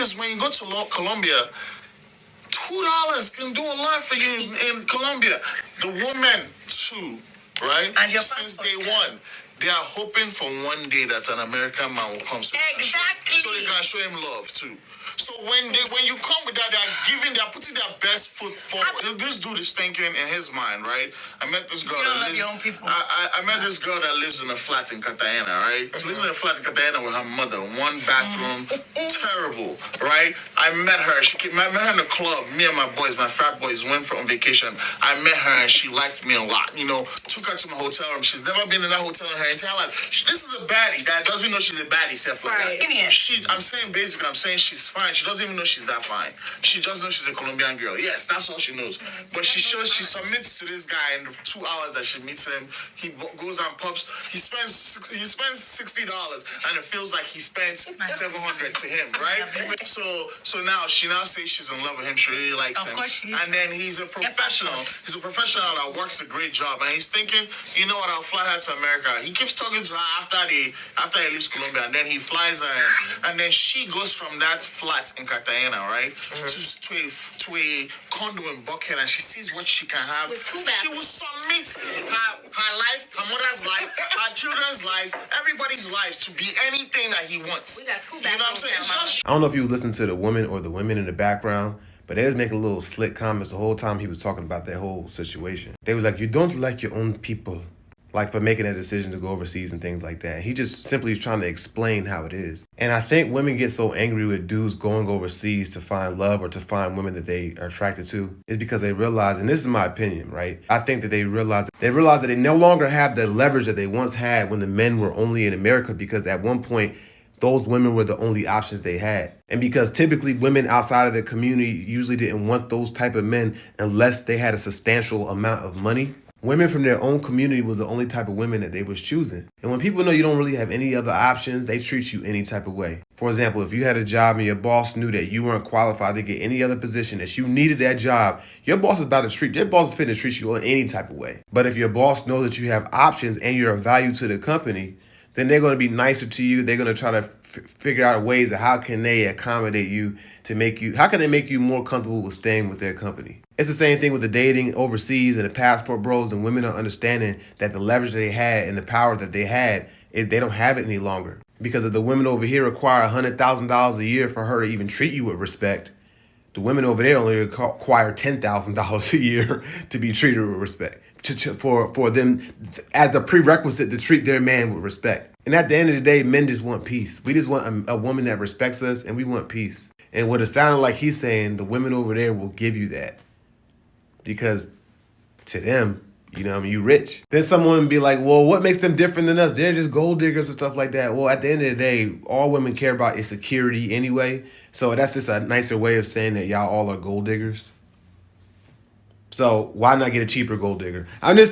is, when you go to Colombia, $2 can do a lot for you in Colombia. The woman too, right? And your Since day one, they are hoping for one day that an American man will come, so they can show him love too. So when you come with that, they're putting their best foot forward. This dude is thinking in his mind, right? I met this girl that lives. I met this girl that lives in a flat in Cartagena, right? She lives in a flat in Cartagena with her mother, one bathroom, terrible, right? I met her. I met her in the club. Me and my frat boys, went on vacation. I met her and she liked me a lot. You know, took her to my hotel room. She's never been in that hotel in her entire life. This is a baddie that doesn't know she's a baddie, except like that. I'm saying she's fine. She doesn't even know she's that fine. She just knows she's a Colombian girl. Yes, that's all she knows. But she submits to this guy in the 2 hours that she meets him. He goes and pops. He spends $60, and it feels like he spent $700 to him, right? So now she says she's in love with him. She really likes him. And then he's a professional. He's a professional that works a great job, and he's thinking, you know what? I'll fly her to America. He keeps talking to her after he leaves Colombia, and then he flies her, and then she goes from that flat in Cartagena, right, to a condo in Buckhead, and she sees what she can have. She will submit her life, her mother's life, her children's lives, everybody's lives to be anything that he wants. You know what I'm saying? I don't know if you listen to the woman or the women in the background, but they was making little slick comments the whole time he was talking about that whole situation. They was like, you don't like your own people, like for making that decision to go overseas and things like that. He just simply is trying to explain how it is. And I think women get so angry with dudes going overseas to find love or to find women that they are attracted to is because they realize, and this is my opinion, right? I think that they realize that they no longer have the leverage that they once had when the men were only in America, because at one point, those women were the only options they had. And because typically women outside of their community usually didn't want those type of men unless they had a substantial amount of money, women from their own community was the only type of women that they was choosing. And when people know you don't really have any other options, they treat you any type of way. For example, if you had a job and your boss knew that you weren't qualified to get any other position, that you needed that job, your boss is fit to treat you in any type of way. But if your boss knows that you have options and you're of value to the company, then they're going to be nicer to you. They're going to try to figure out ways of how can they accommodate you how can they make you more comfortable with staying with their company. It's the same thing with the dating overseas and the passport bros, and women are understanding that the leverage they had and the power that they had, they don't have it any longer. Because if the women over here require $100,000 a year for her to even treat you with respect, the women over there only require $10,000 a year to be treated with respect. For them as a prerequisite to treat their man with respect. And at the end of the day, men just want peace. We just want a woman that respects us, and we want peace. And what it sounded like he's saying, the women over there will give you that. Because to them, you rich. Then someone would be like, well, what makes them different than us? They're just gold diggers and stuff like that. Well, at the end of the day, all women care about is security anyway. So that's just a nicer way of saying that y'all all are gold diggers. So why not get a cheaper gold digger? I'm just saying.